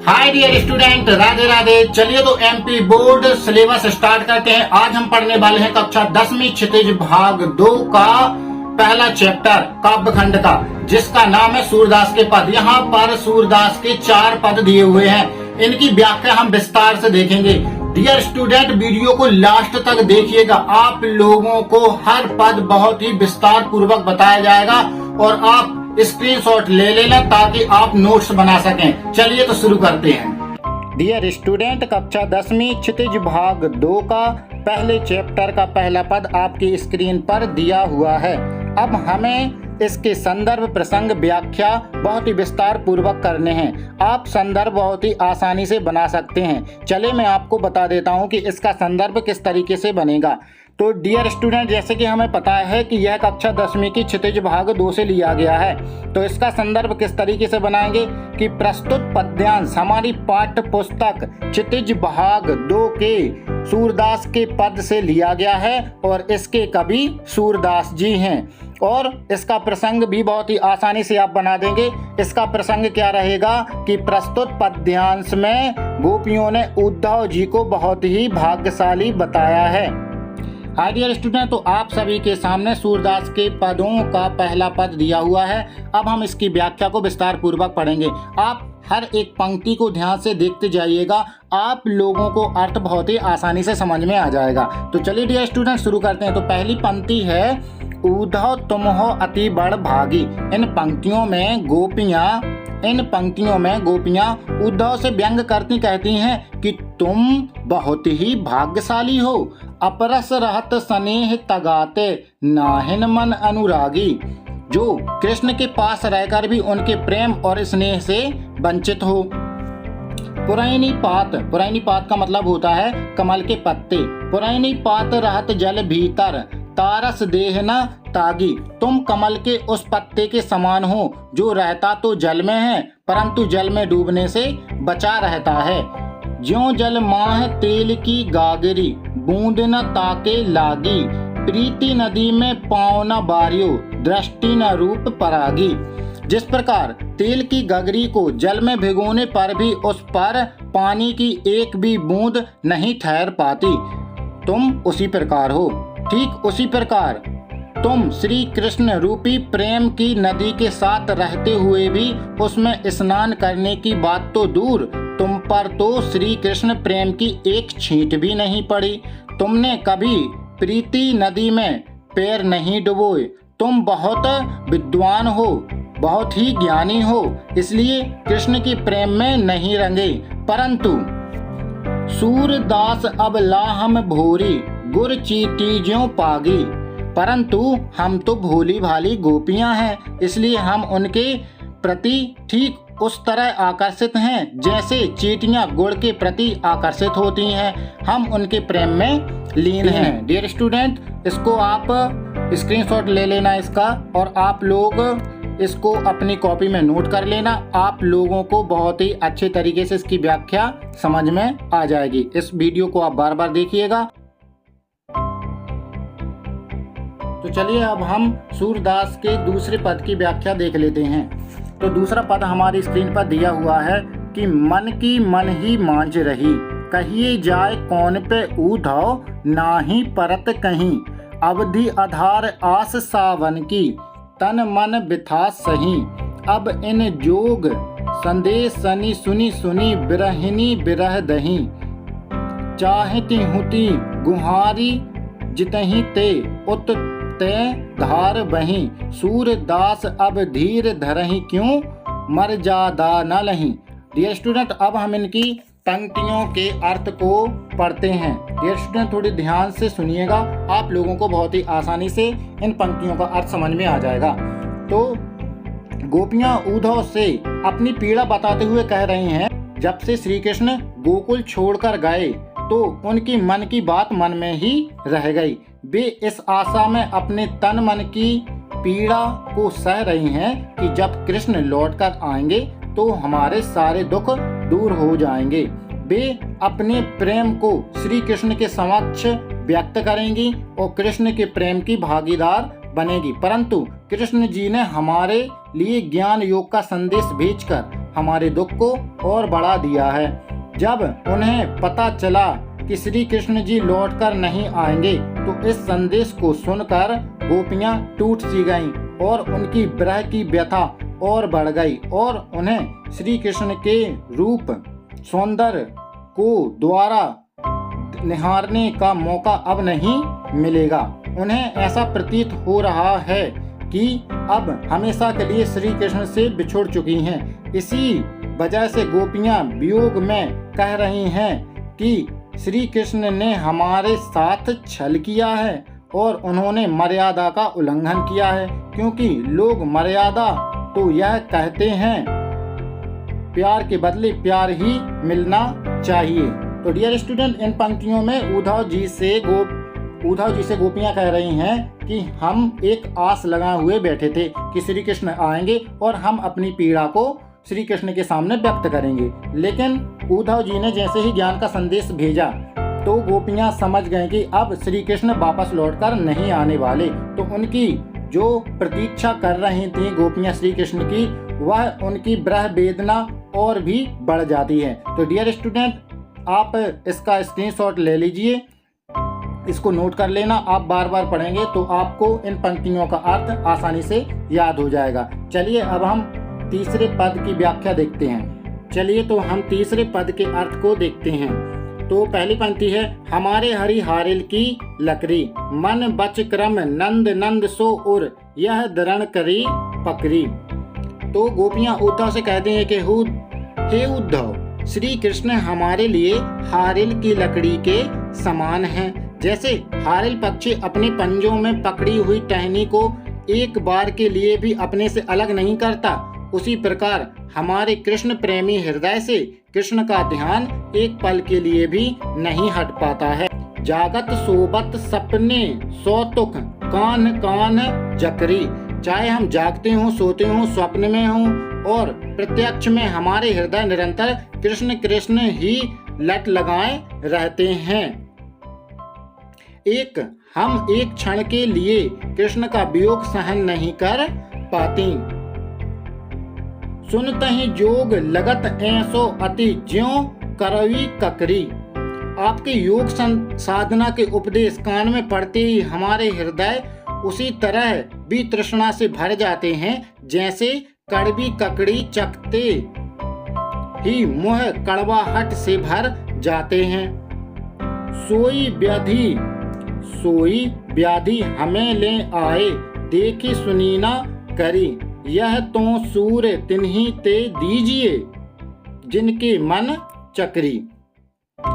हाय dear student, Radhe Radhe. चलिए तो MP board syllabus start करते हैं। आज हम पढ़ने वाले हैं कक्षा 10वीं क्षितिज भाग 2 का पहला चैप्टर काव्यखंड का, जिसका नाम है सूरदास के पद। यहाँ पर सूरदास के 4 पद दिए हुए हैं, इनकी व्याख्या हम विस्तार से देखेंगे। डियर स्टूडेंट, वीडियो को लास्ट तक देखिएगा। आप लोगों को हर पद बहुत ही विस्तार पूर्वक बताया जाएगा और आप स्क्रीनशॉट ले लेना ताकि आप नोट्स बना सकें। चलिए तो शुरू करते हैं। डियर स्टूडेंट, कक्षा 10वीं क्षितिज भाग 2 का पहले चैप्टर का पहला पद आपकी स्क्रीन पर दिया हुआ है। अब हमें इसके संदर्भ, प्रसंग, व्याख्या बहुत ही विस्तार पूर्वक करने हैं। आप संदर्भ बहुत ही आसानी से बना सकते हैं। चलिए मैं आपको बता देता हूं कि इसका संदर्भ किस तरीके से बनेगा। तो डियर स्टूडेंट, जैसे कि हमें पता है कि यह कक्षा 10वीं की क्षितिज भाग 2 से लिया गया है, तो इसका संदर्भ किस तरीके से बनाएंगे कि प्रस्तुत पद्यांश हमारी पाठ्य पुस्तक क्षितिज भाग 2 के सूरदास के पद से लिया गया है और इसके कवि सूरदास जी हैं। और इसका प्रसंग भी बहुत ही आसानी से आप बना देंगे। इसका प्रसंग क्या रहेगा कि प्रस्तुत पद्यांश में गोपियों ने उद्धव जी को बहुत ही भाग्यशाली बताया है। हाय डियर स्टूडेंट, तो आप सभी के सामने सूरदास के पदों का पहला पद दिया हुआ है। अब हम इसकी व्याख्या को विस्तार पूर्वक पढ़ेंगे। आप हर एक पंक्ति को ध्यान से देखते जाइएगा, आप लोगों को अर्थ बहुत ही आसानी से समझ में आ जाएगा। तो चलिए डियर स्टूडेंट शुरू करते हैं। तो पहली पंक्ति है, उद्धव तुम हो अति बड़ भागी। इन पंक्तियों में गोपियां उद्धव से व्यंग करती कहती हैं कि तुम बहुत ही भाग्यशाली हो। अपरस रहत स्नेह तगाते नाहिन मन अनुरागी। जो कृष्ण के पास रहकर भी उनके प्रेम और स्नेह से वंचित हो। पुरैनी पात का मतलब होता है कमल के पत्ते। पुरैनी पात रहत जल भीतर तारस देह न तागी। तुम कमल के उस पत्ते के समान हो जो रहता तो जल में है परंतु जल में डूबने से बचा रहता है। ज्यों जल माह तेल की गागरी बूंद न ताके लागी। प्रीति नदी में पाँव न बारियो दृष्टि न रूप परागी। जिस प्रकार तेल की गगरी को जल में भिगोने पर भी उस पर पानी की एक भी बूंद नहीं ठहर पाती, तुम उसी प्रकार हो। ठीक उसी प्रकार तुम श्री कृष्ण रूपी प्रेम की नदी के साथ रहते हुए भी उसमें स्नान करने की बात तो दूर, तुम पर तो श्री कृष्ण प्रेम की एक छींट भी नहीं पड़ी। तुमने कभी प्रीति नदी में पैर नहीं डुबोए। तुम बहुत विद्वान हो, बहुत ही ज्ञानी हो, इसलिए कृष्ण के प्रेम में नहीं रंगे। परंतु सूरदास अब लाहम भोरी गुर चीटी ज्यों पागी। परंतु हम तो भोली भाली गोपियां हैं, इसलिए हम उनके प्रति ठीक उस तरह आकर्षित हैं जैसे चींटियां गुड़ के प्रति आकर्षित होती हैं। हम उनके प्रेम में लीन हैं। डियर स्टूडेंट, इसको आप स्क्रीनशॉट ले लेना इसका, और आप लोग इसको अपनी कॉपी में नोट कर लेना। आप लोगों को बहुत ही अच्छे तरीके से इसकी व्याख्या समझ में आ जाएगी। इस वीडियो को आप बार बार देखिएगा। तो चलिए अब हम सूरदास के दूसरे पद की व्याख्या देख लेते हैं। तो दूसरा पद हमारी स्क्रीन पर दिया हुआ है कि मन की मन ही मांझ रही। कहिए जाए कौन पे उद्धव नाही परत कहीं। अवधि आधार आस सावन की तन मन बिथा सही। अब इन जोग संदेश सनी सुनी सुनी बिरहिनी बिरह दही। चाहती हुती गुहारी जितही ते उत ते धार बही। सूरदास अब धीर धरही क्यों मर जादा न लही। डियर स्टूडेंट, अब हम इनकी पंक्तियों के अर्थ को पढ़ते हैं। डियर स्टूडेंट, थोड़ी ध्यान से सुनिएगा, आप लोगों को बहुत ही आसानी से इन पंक्तियों का अर्थ समझ में आ जाएगा। तो गोपियां उद्धव से अपनी पीड़ा बताते हुए कह रही हैं, जब से श्री कृष्ण गोकुल छोड़कर गए तो उनकी मन की बात मन में ही रह गई। वे इस आशा में अपने तन मन की पीड़ा को सह रही हैं कि जब कृष्ण लौटकर आएंगे तो हमारे सारे दुख दूर हो जाएंगे। वे अपने प्रेम को श्री कृष्ण के समक्ष व्यक्त करेंगी और कृष्ण के प्रेम की भागीदार बनेगी। परंतु कृष्ण जी ने हमारे लिए ज्ञान योग का संदेश भेजकर हमारे दुख को और बढ़ा दिया है। जब उन्हें पता चला कि श्री कृष्ण जी लौटकर नहीं आएंगे तो इस संदेश को सुनकर गोपियां टूट सी गईं और उनकी विरह की व्यथा और बढ़ गई और उन्हें श्री कृष्ण के रूप सौंदर्य को द्वारा निहारने का मौका अब नहीं मिलेगा। उन्हें ऐसा प्रतीत हो रहा है कि अब हमेशा के लिए श्री कृष्ण से बिछुड़ चुकी हैं। इसी वजह से गोपियां वियोग में कह रही हैं कि श्री कृष्ण ने हमारे साथ छल किया है और उन्होंने मर्यादा का उल्लंघन किया है, क्योंकि लोग मर्यादा तो यह कहते हैं प्यार के बदले प्यार ही मिलना चाहिए। तो डियर स्टूडेंट, इन पंक्तियों में उद्धव जी से गोपियां कह रही हैं कि हम एक आस लगाए हुए बैठे थे कि श्री कृष्ण आएंगे और हम अपनी पीड़ा को श्री कृष्ण के सामने व्यक्त करेंगे, लेकिन उद्धव जी ने जैसे ही ज्ञान का संदेश भेजा तो गोपियां समझ गए कि अब श्री कृष्ण वापस लौटकर नहीं आने वाले। तो उनकी जो प्रतीक्षा कर रही थी गोपियां श्री कृष्ण की, वह उनकी विरह वेदना और भी बढ़ जाती है। तो डियर स्टूडेंट, आप इसका स्क्रीनशॉट ले लीजिए, इसको नोट कर लेना। आप बार बार पढ़ेंगे तो आपको इन पंक्तियों का अर्थ आसानी से याद हो जाएगा। चलिए अब हम तीसरे पद की व्याख्या देखते हैं। चलिए तो हम तीसरे पद के अर्थ को देखते हैं। तो पहली पंक्ति है, हमारे हरि हारिल की लकड़ी, मन बच क्रम नंद नंद सो उर, यह दरण करी पकड़ी। तो गोपियां उद्धव से कहती हैं कि हे उद्धव, श्री कृष्ण हमारे लिए हारिल की लकड़ी के समान हैं। जैसे हारिल पक्षी अपने पंजों में पकड़ी हुई टहनी को एक बार के लिए भी अपने से अलग नहीं करता, उसी प्रकार हमारे कृष्ण प्रेमी हृदय से कृष्ण का ध्यान एक पल के लिए भी नहीं हट पाता है। जागत सोबत सपने सौतुक कान कान जकरी, चाहे हम जागते हों, सोते हों, स्वप्न में हों और प्रत्यक्ष में हमारे हृदय निरंतर कृष्ण कृष्ण ही लट लगाए रहते हैं। हम एक क्षण के लिए कृष्ण का वियोग सहन नहीं कर पाती। सुनते ही जोग लगत ऐसो अति ज्यों करवी ककरी। आपके योग साधना के उपदेश कान में पड़ते ही हमारे हृदय उसी तरह भी तृष्णा से भर जाते हैं जैसे कड़वी ककड़ी चखते ही मुंह कड़वाहट से भर जाते हैं। सोई व्याधि हमें ले आए, देखी सुनी ना करी, यह तो सूर्य तिन्ही ते दीजिए जिनके मन चक्री।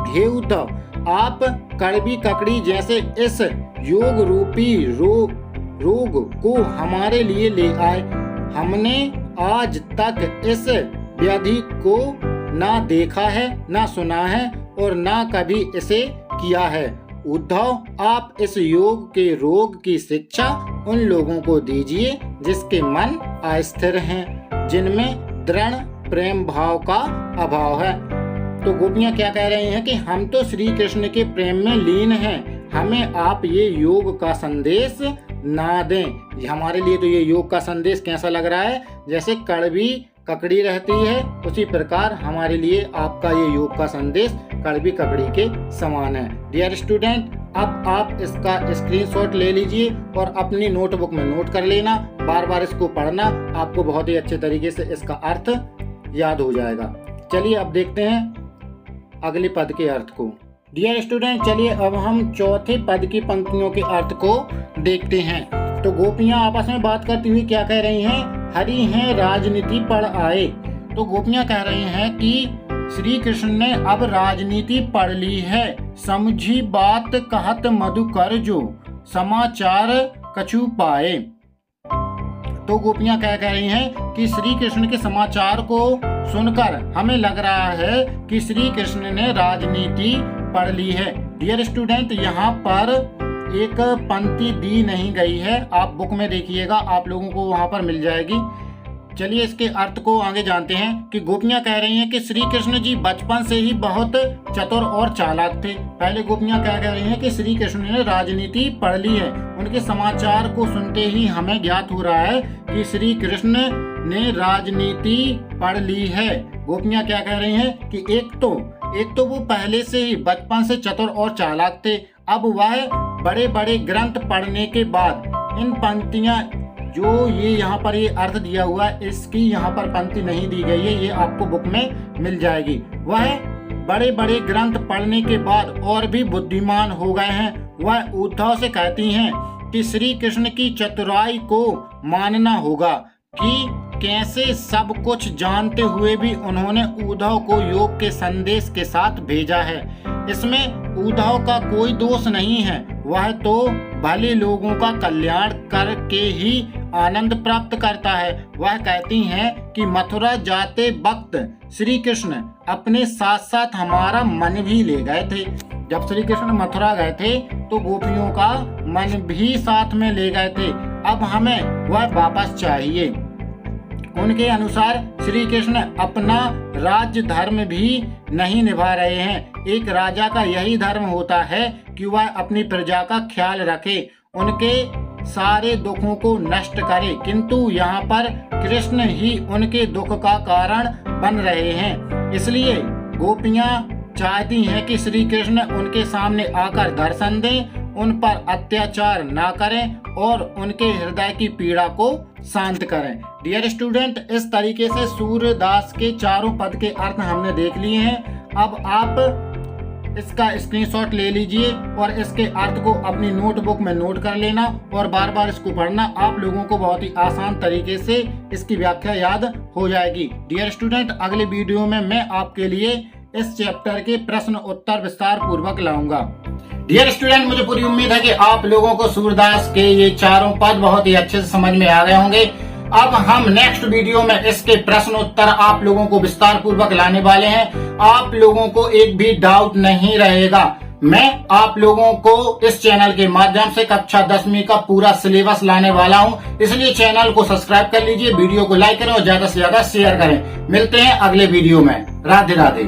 हे उद्धव, आप कड़वी ककड़ी जैसे इस योग रूपी रोग को हमारे लिए ले आए। हमने आज तक इस व्याधि को ना देखा है, ना सुना है और ना कभी इसे किया है। उद्धव, आप इस योग के रोग की शिक्षा उन लोगों को दीजिए जिसके मन अस्थिर हैं, जिनमें दृढ़ प्रेम भाव का अभाव है। तो गोपियां क्या कह रही हैं कि हम तो श्री कृष्ण के प्रेम में लीन हैं, हमें आप ये योग का संदेश ना दें। हमारे लिए तो ये योग का संदेश कैसा लग रहा है, जैसे कड़वी ककड़ी रहती है, उसी प्रकार हमारे लिए आपका ये योग का संदेश कड़वी ककड़ी के समान है। डियर स्टूडेंट, अब आप इसका स्क्रीनशॉट ले लीजिए और अपनी नोटबुक में नोट कर लेना। बार बार इसको पढ़ना, आपको बहुत ही अच्छे तरीके से इसका अर्थ याद हो जाएगा। चलिए अब देखते हैं अगले पद के अर्थ को। डियर स्टूडेंट, चलिए अब हम चौथे पद की पंक्तियों के अर्थ को देखते हैं। तो गोपियां आपस में बात करती हुई क्या कह रही हैं, हरि हैं राजनीति पढ़ आए। तो गोपियां कह रही हैं कि श्री कृष्ण ने अब राजनीति पढ़ ली है, समझी बात कहत मधुकर जो, समाचार कछु पाए। तो गोपियां क्या कह रही हैं कि श्री कृष्ण के समाचार को सुनकर हमें लग रहा है कि श्री कृष्ण ने राजनीति पढ़ ली है। डियर स्टूडेंट, यहाँ पर एक पंक्ति दी नहीं गई है, आप बुक में देखिएगा, आप लोगों को वहाँ पर मिल जाएगी। चलिए इसके अर्थ को आगे जानते हैं कि गोपियां कह रही हैं कि श्री कृष्ण जी बचपन से ही बहुत चतुर और चालाक थे। पहले गोपियां क्या कह रही हैं कि श्री कृष्ण ने राजनीति पढ़ ली है। उनके समाचार को सुनते ही हमें ज्ञात हो रहा है कि श्री कृष्ण ने राजनीति पढ़ ली है। गोपियां क्या कह रही हैं कि एक तो वो पहले से ही बचपन से चतुर और चालाक थे। अब वह बड़े बड़े ग्रंथ पढ़ने के बाद इन पंक्तियां जो ये यहाँ पर ये अर्थ दिया हुआ है, इसकी यहाँ पर पंक्ति नहीं दी गई है, ये आपको बुक में मिल जाएगी। वह बड़े बड़े ग्रंथ पढ़ने के बाद और भी बुद्धिमान हो गए हैं। वह उद्धव से कहती हैं कि श्री कृष्ण की चतुराई को मानना होगा कि कैसे सब कुछ जानते हुए भी उन्होंने उद्धव को योग के संदेश के साथ भेजा है। इसमें उद्धव का कोई दोष नहीं है, वह तो भले लोगों का कल्याण करके ही आनंद प्राप्त करता है। वह कहती हैं कि मथुरा जाते वक्त श्री कृष्ण अपने साथ साथ हमारा मन भी ले गए थे। जब श्री कृष्ण मथुरा गए थे तो गोपियों का मन भी साथ में ले गए थे। अब हमें वह वापस चाहिए। उनके अनुसार श्री कृष्ण अपना राज्य धर्म भी नहीं निभा रहे हैं। एक राजा का यही धर्म होता है कि वह अपनी प्रजा का ख्याल रखे, उनके सारे दुखों को नष्ट करे, किंतु यहाँ पर कृष्ण ही उनके दुख का कारण बन रहे हैं। इसलिए गोपियां चाहती हैं कि श्री कृष्ण उनके सामने आकर दर्शन दें, उन पर अत्याचार ना करें और उनके हृदय की पीड़ा को शांत करें। डियर स्टूडेंट, इस तरीके से सूरदास के चारों पद के अर्थ हमने देख लिए हैं। अब आप इसका स्क्रीनशॉट ले लीजिए और इसके अर्थ को अपनी नोटबुक में नोट कर लेना और बार बार इसको पढ़ना। आप लोगों को बहुत ही आसान तरीके से इसकी व्याख्या याद हो जाएगी। डियर स्टूडेंट, अगले वीडियो में मैं आपके लिए इस चैप्टर के प्रश्न उत्तर विस्तार पूर्वक लाऊंगा। डियर स्टूडेंट, मुझे पूरी उम्मीद है कि आप लोगों को सूरदास के ये चारों पद बहुत ही अच्छे से समझ में आ गए होंगे। अब हम नेक्स्ट वीडियो में इसके प्रश्न उत्तर आप लोगों को विस्तार पूर्वक लाने वाले हैं। आप लोगों को एक भी डाउट नहीं रहेगा। मैं आप लोगों को इस चैनल के माध्यम से कक्षा 10वीं का पूरा सिलेबस लाने वाला हूं, इसलिए चैनल को सब्सक्राइब कर लीजिए, वीडियो को लाइक करें और ज्यादा से ज्यादा शेयर करें। मिलते हैं अगले वीडियो में। राधे राधे।